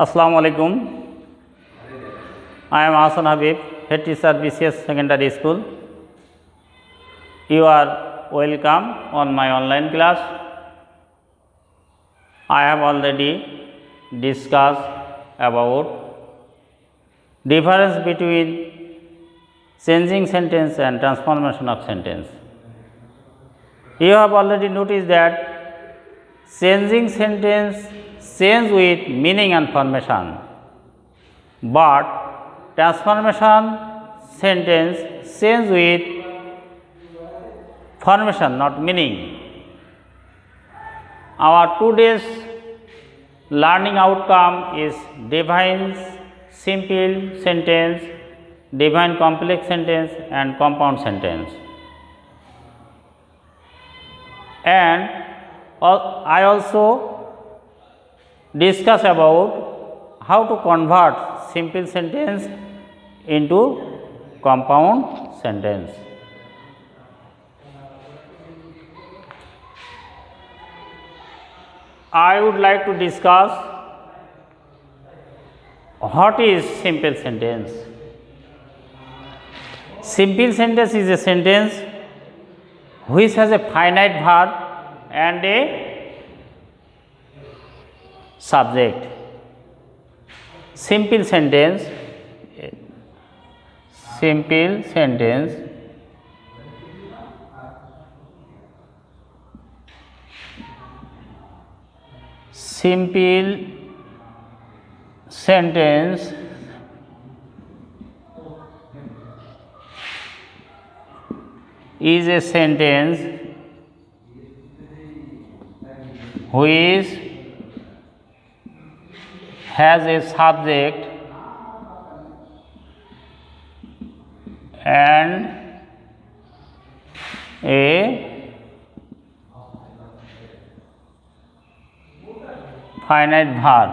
Assalamu alaikum. I am Hasan Habib, head teacher BCS Secondary School. You are welcome on my online class. I have already discussed about difference between changing sentence and transformation of sentence. You have already noticed that changing sentence change with meaning and formation, but transformation sentence change with formation, not meaning. Our today's learning outcome is define simple sentence, define complex sentence and compound sentence. And I also discuss about how to convert simple sentence into compound sentence. I would like to discuss what is simple sentence. Simple sentence is a sentence which has a finite verb and a subject. Simple sentence is a sentence which has a subject and a finite verb.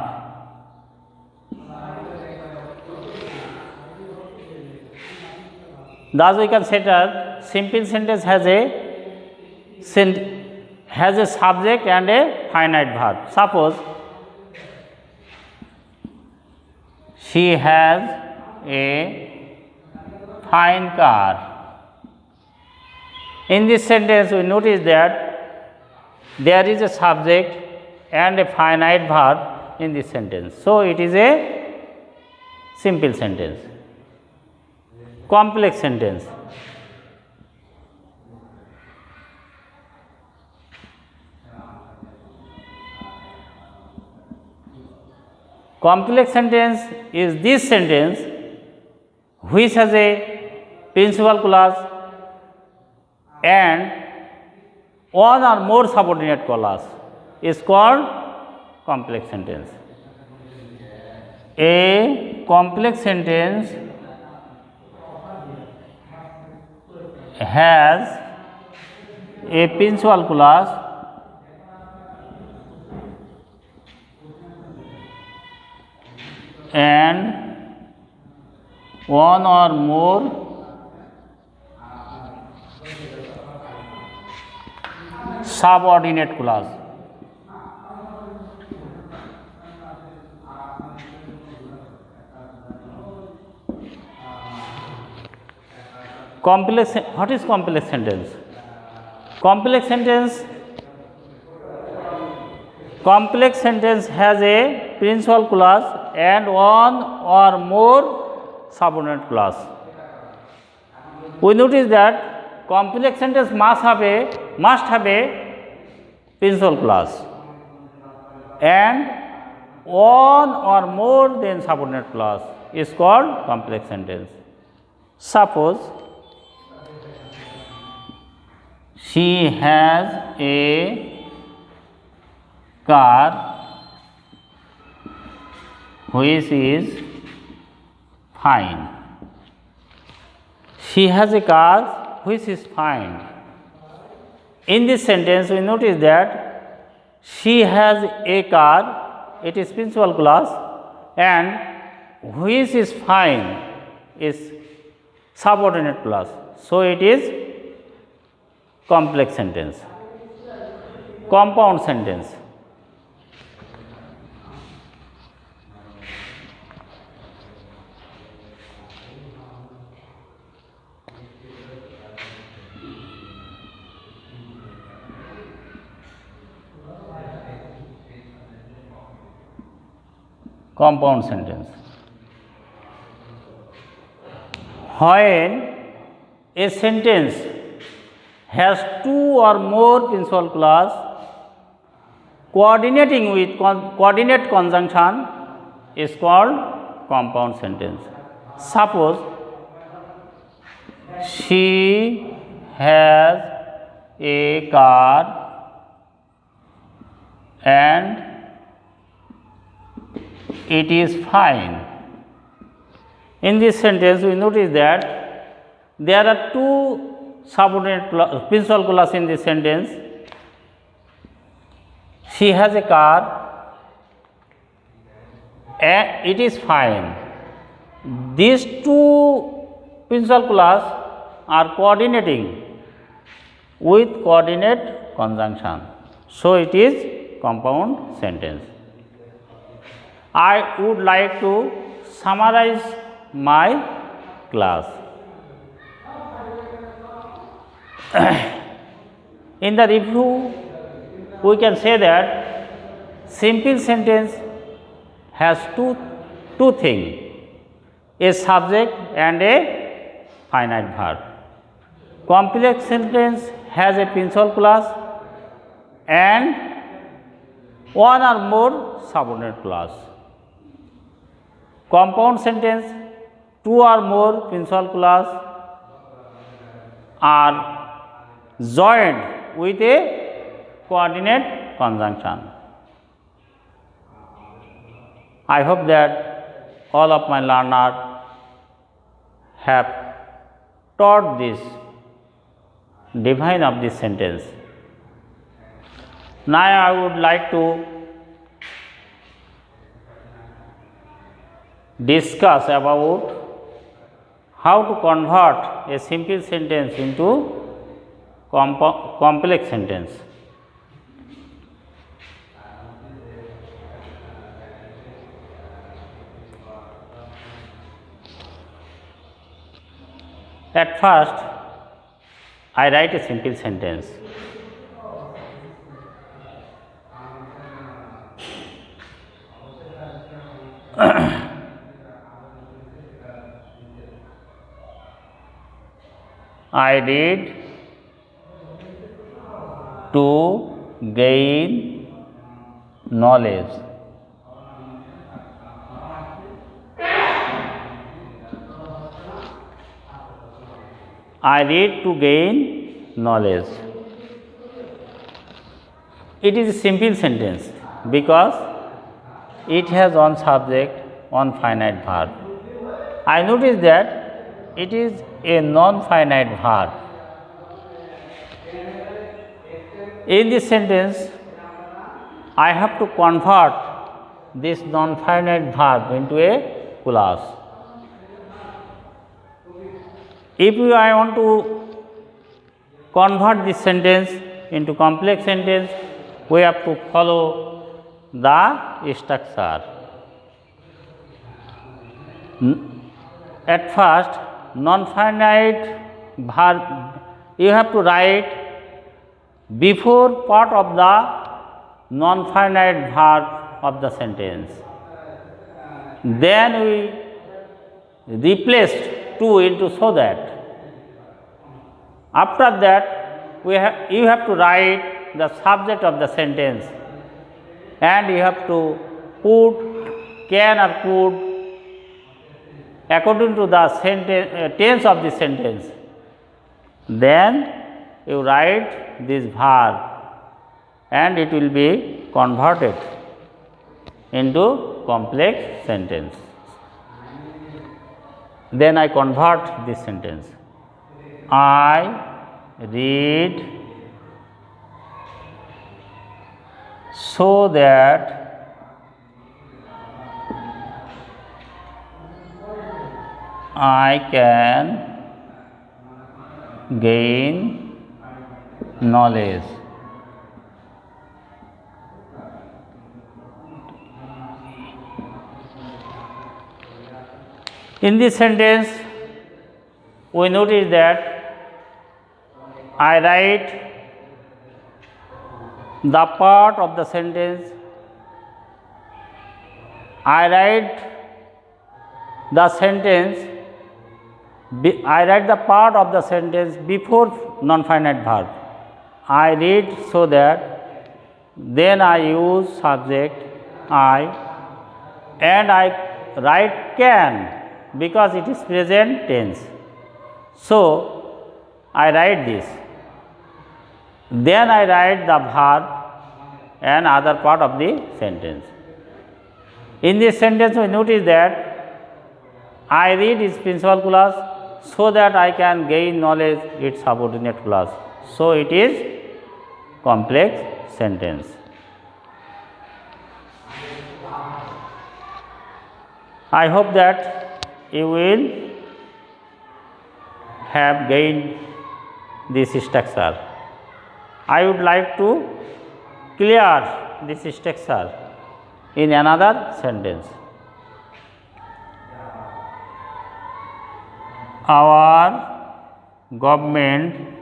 Thus we can say that simple sentence has a subject and a finite verb. Suppose she has a fine car. In this sentence we notice that there is a subject and a finite verb in this sentence. So it is a simple sentence. Complex sentence. Complex sentence is this sentence which has a principal clause and one or more subordinate clause is called complex sentence. A complex sentence has a principal clause and one or more subordinate clause. Complex. What is complex sentence? Complex sentence has a principal clause and one or more subordinate clause. We notice that complex sentence must have a principal clause and one or more than subordinate clause is called complex sentence. Suppose she has a car which is fine. She has a car which is fine. In this sentence, we notice that she has a car, it is principal clause, and which is fine is subordinate clause. So it is complex sentence. Compound sentence. compound sentence. When a sentence has two or more principal clause coordinating with coordinate conjunction is called compound sentence. Suppose she has a car and it is fine. In this sentence, we notice that there are two subordinate principal clause in this sentence. She has a car and it is fine. These two principal clause are coordinating with coordinate conjunction. So, it is compound sentence. I would like to summarize my class. In the review, we can say that simple sentence has two things, a subject and a finite verb. Complex sentence has a principal clause and one or more subordinate clause. Compound sentence, two or more principal clause are joined with a coordinate conjunction. I hope that all of my learners have taught this define of this sentence. Now, I would like to discuss about how to convert a simple sentence into complex sentence. At first, I write a simple sentence. I read to gain knowledge. I read to gain knowledge. It is a simple sentence because it has one subject, one finite verb. I notice that it is a non-finite verb. In this sentence, I have to convert this non-finite verb into a clause. If I want to convert this sentence into complex sentence, we have to follow the structure. At first, non-finite verb you have to write before part of the non-finite verb of the sentence. Then we replaced to into so that. After that, you have to write the subject of the sentence and you have to put can or could according to the tense of the sentence. Then you write this verb and it will be converted into complex sentence. Then I convert this sentence. I read so that I can gain knowledge. In this sentence, we notice that I write the part of the sentence I write the sentence, I write the part of the sentence before non-finite verb. I read so that, then I use subject I, and I write can because it is present tense. So, I write this. Then I write the verb and other part of the sentence. In this sentence, we notice that I read its principal clause so that I can gain knowledge its subordinate clause. So, it is complex sentence. I hope that you will have gained this structure. I would like to clear this structure in another sentence. Our government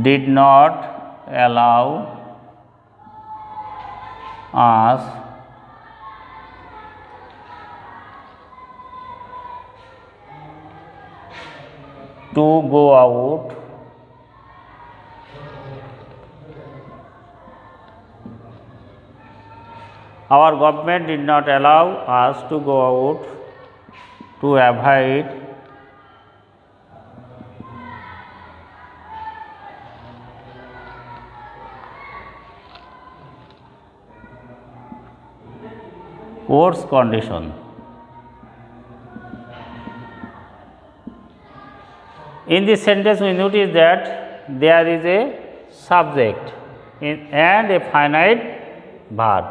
did not allow us to go out our government did not allow us to go out to avoid worse condition. In this sentence, we notice that there is a subject and a finite verb.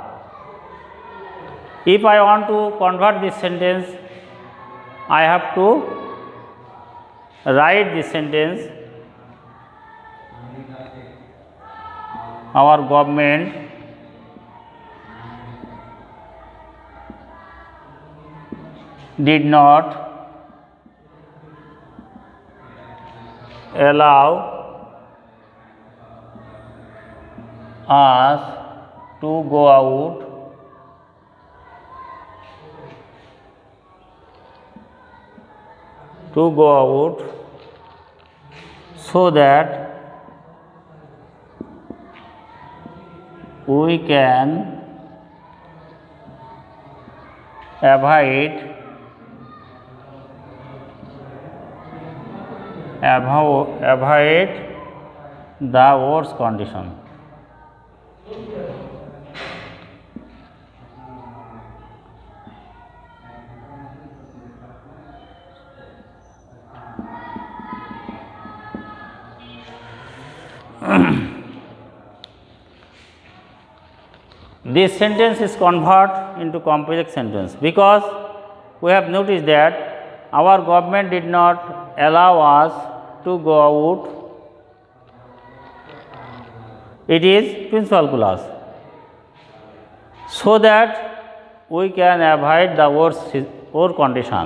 If I want to convert this sentence, I have to write this sentence. Our government did not allow us to go out so that we can avoid the worst condition. This sentence is converted into complex sentence because we have noticed that our government did not allow us to go out. It is principal clause, so that we can avoid the worst condition,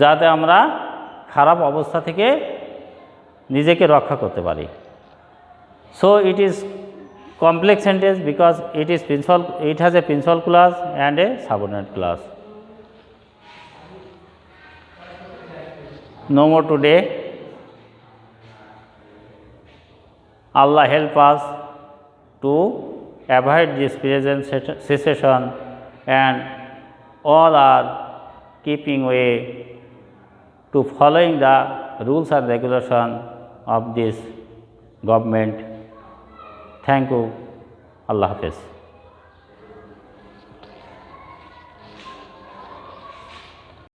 যাতে আমরা খারাপ অবস্থা থেকে নিজেকে রক্ষা করতে পারি. So it is complex sentence because it has a principal clause and a subordinate clause. No more today. Allah help us to avoid this present situation, and all are keeping way to following the rules and regulation of this government. Thank you. Allah Hafiz.